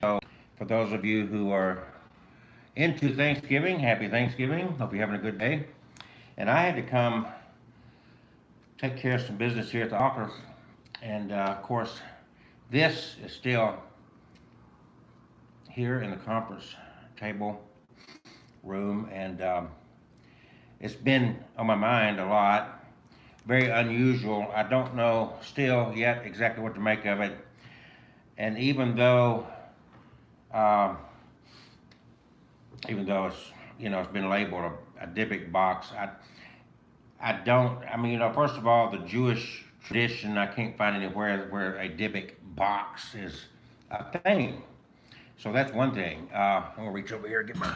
So, for those of you who are into Thanksgiving, happy Thanksgiving. Hope you're having a good day. And I had to come take care of some business here at the office. And of course, this is still here in the conference table room. And it's been on my mind a lot. Very unusual. I don't know still yet exactly what to make of it. And um, even though it's been labeled a Dybbuk box, I don't. I mean, first of all, the Jewish tradition, I can't find anywhere where a Dybbuk box is a thing. So that's one thing. I'm gonna reach over here and get my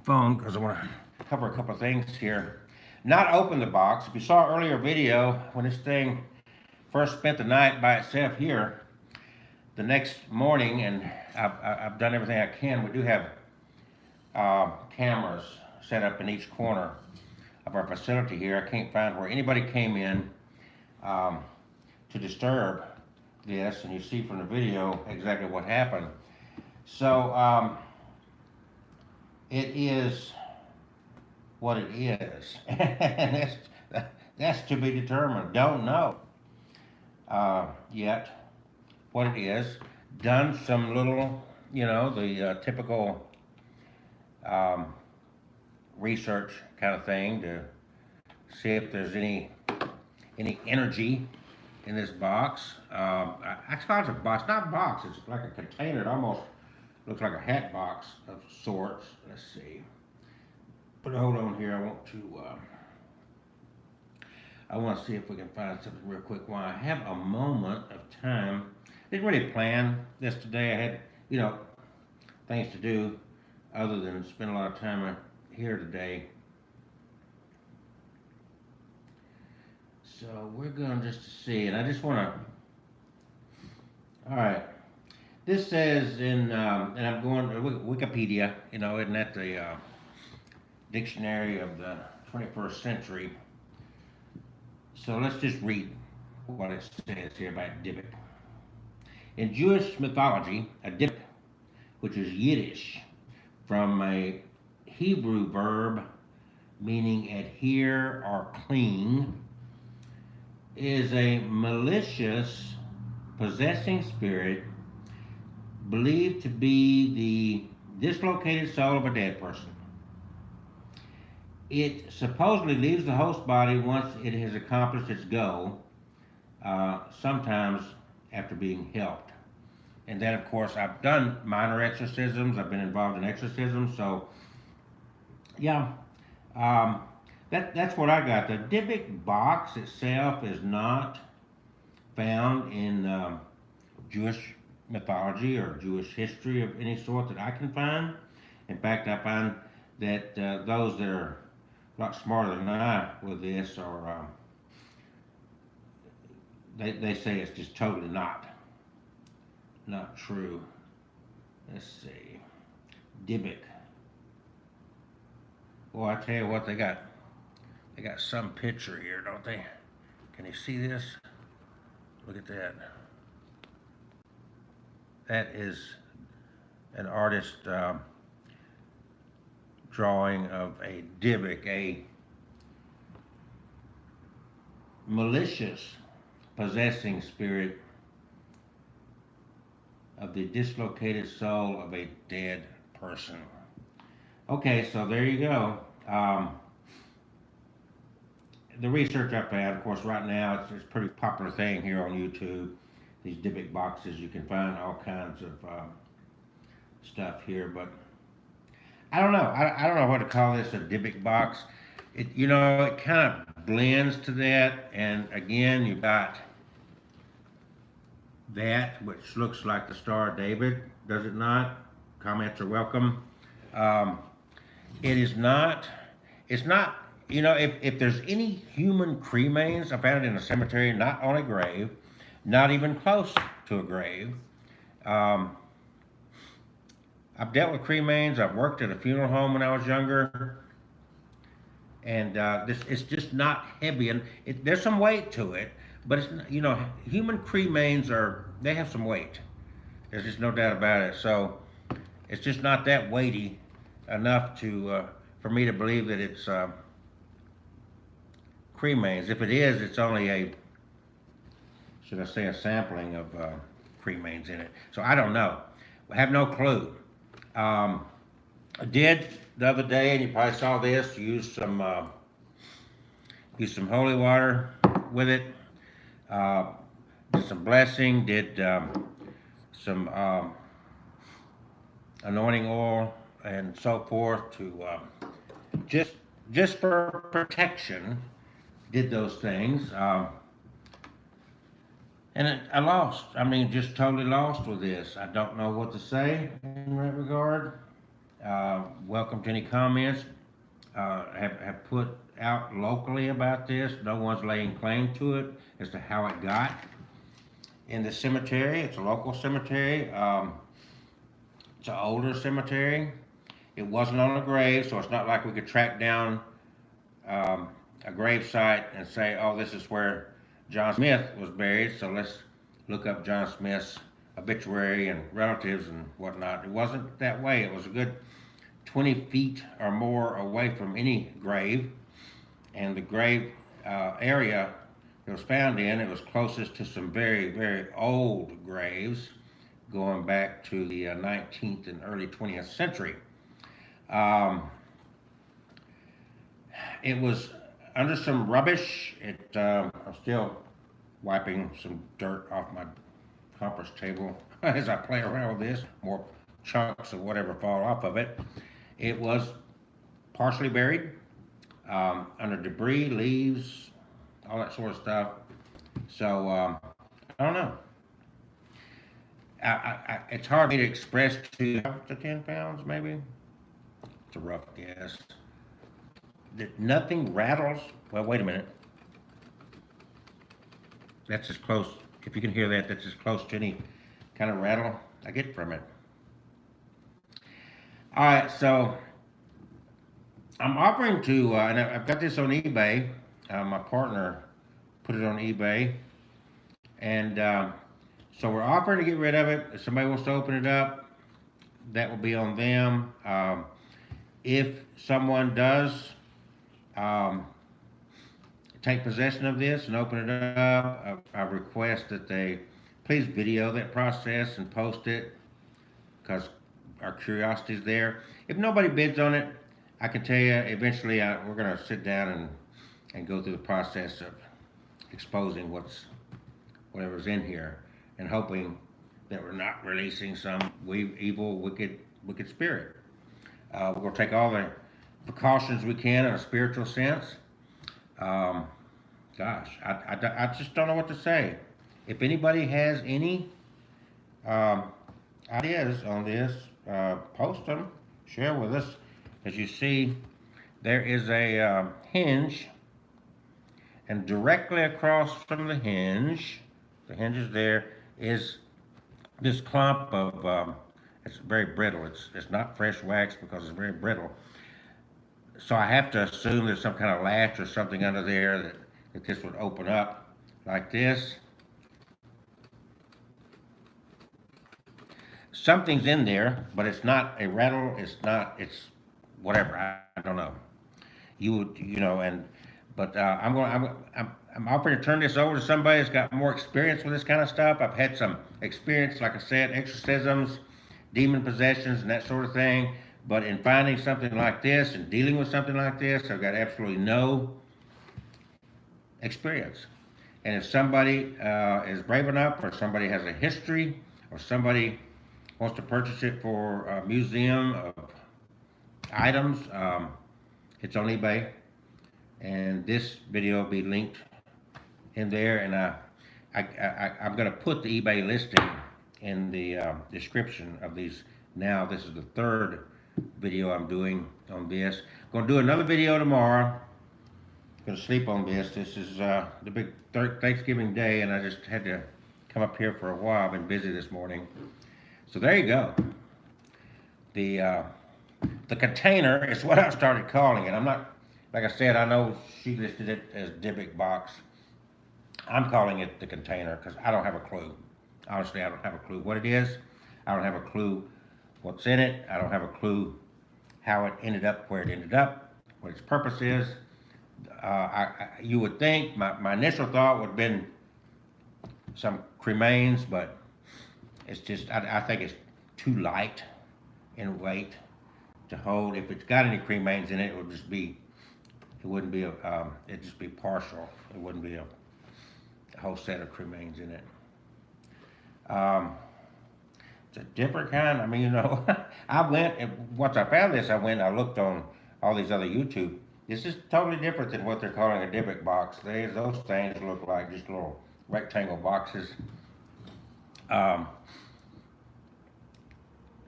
phone because I want to cover a couple of things here. Not open the box. If you saw earlier video when this thing first spent the night by itself here, the next morning, and I've done everything I can. We do have cameras set up in each corner of our facility here. I can't find where anybody came in um, to disturb this, and you see from the video exactly what happened. So it is what it is, and that's to be determined. Don't know yet what it is. Done some little, the typical um, research kind of thing to see if there's any energy in this box. I thought it's a box, not a box. It's like a container. It almost looks like a hat box of sorts. Let's see. But hold on here. I want to see if we can find something real quick while I have a moment of time. Didn't really plan this today. I had, things to do other than spend a lot of time here today. So we're going just to see, and I just want to. All right. This says and I'm going to Wikipedia. Isn't that the dictionary of the 21st century? So let's just read what it says here about Dybbuk. In Jewish mythology, a Dybbuk, which is Yiddish, from a Hebrew verb meaning adhere or cling, is a malicious, possessing spirit believed to be the dislocated soul of a dead person. It supposedly leaves the host body once it has accomplished its goal, sometimes after being helped. And then, of course, I've done minor exorcisms. I've been involved in exorcisms. So, yeah, that's what I got. The Dybbuk box itself is not found in Jewish mythology or Jewish history of any sort that I can find. In fact, I find that those that are a lot smarter than I with this are they say it's just totally not true. Let's see, Dybbuk. Well, I tell you what, they got some picture here, don't they? Can you see this? Look at that. That is an artist drawing of a Dybbuk, a malicious possessing spirit of the dislocated soul of a dead person. Okay, so there you go. The research I found, of course, right now it's a pretty popular thing here on YouTube. These Dybbuk boxes, you can find all kinds of stuff here, but I don't know. I don't know what to call this a Dybbuk box. It kind of blends to that, and again, you got that, which looks like the Star of David, does it not? Comments are welcome. Um, it is not, it's not, if there's any human cremains, I found it in a cemetery, not on a grave, not even close to a grave. Um, I've dealt with cremains. I've worked at a funeral home when I was younger, and it's just not heavy, and there's some weight to it, but it's human cremains they have some weight, There's just no doubt about it. So it's just not that weighty enough to for me to believe that it's cremains. If it is, it's only a, should I say, a sampling of cremains in it. So I don't know. I have no clue. I did the other day, and you probably saw this. Use some holy water with it. Uh, did some blessing. Did some anointing oil and so forth to just just for protection. Did those things. I lost. I mean, just totally lost with this. I don't know what to say in that regard. Welcome to any comments. Have put out locally about this. No one's laying claim to it as to how it got in the cemetery. It's a local cemetery. It's an older cemetery. It wasn't on a grave, so it's not like we could track down a grave site and say, oh, this is where John Smith was buried, so let's look up John Smith's obituary and relatives and whatnot. It wasn't that way. It was a good 20 feet or more away from any grave, and the grave area it was found in, it was closest to some very, very old graves going back to the 19th and early 20th century. Um, it was under some rubbish. I'm still wiping some dirt off my conference table as I play around with this. More chunks of whatever fall off of it. It was partially buried under debris, leaves, all that sort of stuff. So I don't know. It's hard for me to express to 10 pounds, maybe. It's a rough guess. Nothing rattles. Well, wait a minute. That's as close. If you can hear that, that's as close to any kind of rattle I get from it. All right, so I'm offering to, and I've got this on eBay. My partner put it on eBay, and so we're offering to get rid of it. If somebody wants to open it up, that will be on them. If someone does take possession of this and open it up, I request that they please video that process and post it because our curiosity is there. If nobody bids on it, I can tell you eventually we're going to sit down and go through the process of exposing whatever's in here and hoping that we're not releasing some evil, wicked spirit. We're going to take all the precautions we can in a spiritual sense. Gosh, I just don't know what to say. If anybody has any ideas on this, post them, share with us. As you see, there is a hinge, and directly across from the hinge is there, is this clump of, it's very brittle. It's not fresh wax because it's very brittle. So I have to assume there's some kind of latch or something under there that this would open up like this. Something's in there, but it's not a rattle. It's whatever. I don't know. But I'm offering to turn this over to somebody that's got more experience with this kind of stuff. I've had some experience, like I said, exorcisms, demon possessions, and that sort of thing. But in finding something like this and dealing with something like this, I've got absolutely no experience. And if somebody is brave enough, or somebody has a history, or somebody wants to purchase it for a museum of items, it's on eBay. And this video will be linked in there. And I'm going to put the eBay listing in the description of these. Now, this is the third video I'm doing on this. I'm going to do another video tomorrow. Going to sleep on this. This is the big Thanksgiving day, and I just had to come up here for a while. I've been busy this morning. So there you go. The container is what I started calling it. I'm not, like I said, I know she listed it as Dybbuk box. I'm calling it the container because I don't have a clue. Honestly, I don't have a clue what it is. I don't have a clue what's in it. I don't have a clue how it ended up where it ended up, what its purpose is. You would think, my initial thought would have been some cremains, but it's just, I think it's too light in weight to hold. If it's got any cremains in it, it would just be, it wouldn't be it'd just be partial. It wouldn't be a whole set of cremains in it. It's a different kind. I mean, you know, I went, once I found this, I went and I looked on all these other YouTube. This is totally different than what they're calling a Dybbuk box. Those things look like just little rectangle boxes.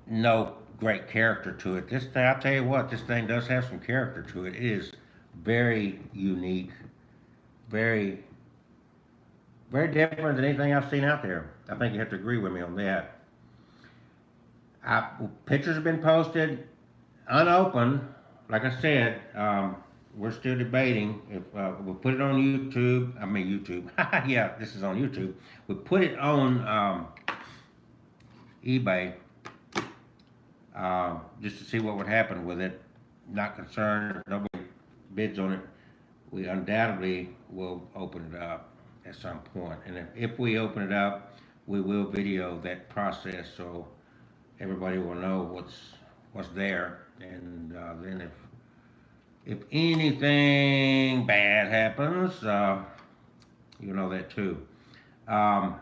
No great character to it. This thing, I'll tell you what, this thing does have some character to it. It is very unique, very, very different than anything I've seen out there. I think you have to agree with me on that. Pictures have been posted, unopened. Like I said, we're still debating if we'll put it on YouTube. I mean YouTube. Yeah, this is on YouTube. We put it on eBay just to see what would happen with it. Not concerned if nobody bids on it. We undoubtedly will open it up at some point. And if we open it up, we will video that process so everybody will know what's there. And then if anything bad happens, you'll know that too. And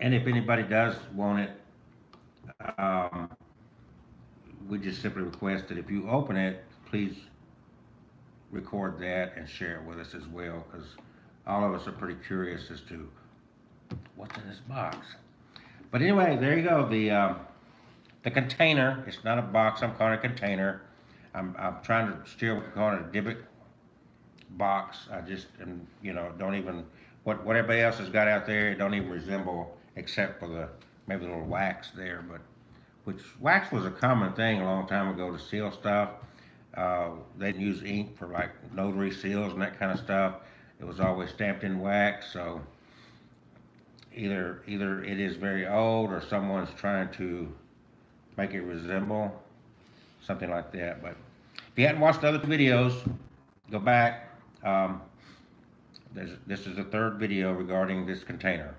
if anybody does want it, we just simply request that if you open it, please record that and share it with us as well, because all of us are pretty curious as to what's in this box. But anyway, there you go. The container. It's not a box. I'm calling it a container. I'm trying to steer calling it a Dybbuk box. I just you know, don't even what everybody else has got out there. It don't even resemble, except for maybe the little wax there. But which wax was a common thing a long time ago to seal stuff. They didn't use ink for like notary seals and that kind of stuff. It was always stamped in wax. So either it is very old or someone's trying to make it resemble something like that. But if you hadn't watched the other videos, go back. This is the third video regarding this container.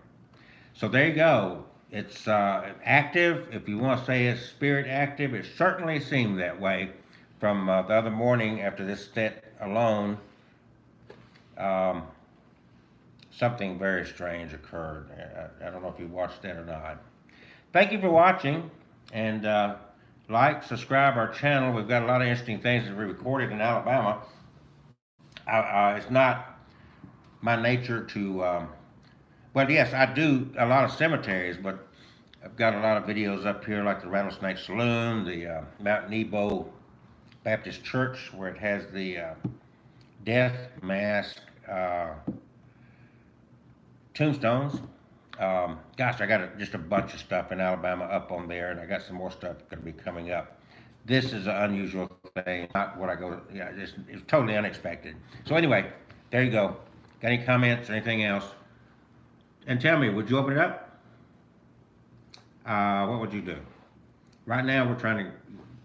So there you go. It's active. If you want to say it's spirit active, it certainly seemed that way from the other morning after this set alone. Something very strange occurred. I don't know if you watched that or not. Thank you for watching, and like, subscribe our channel. We've got a lot of interesting things that we recorded in Alabama. It's not my nature to, well, yes, I do a lot of cemeteries, but I've got a lot of videos up here like the Rattlesnake Saloon, the Mount Nebo Baptist Church, where it has the death mask tombstones. Gosh, I got just a bunch of stuff in Alabama up on there, and I got some more stuff going to be coming up. This is an unusual thing, not what I go, yeah, it's totally unexpected. So anyway, there you go. Got any comments or anything else? And tell me, would you open it up? What would you do? Right now, we're trying to,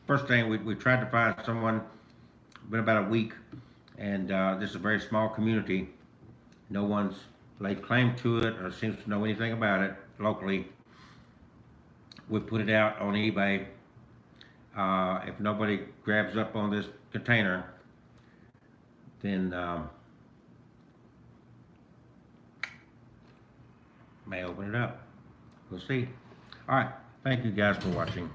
first thing, we tried to find someone, been about a week, and this is a very small community. No one's laid claim to it or seems to know anything about it locally. We put it out on eBay. If nobody grabs up on this container, then may open it up. We'll see. All right. Thank you guys for watching.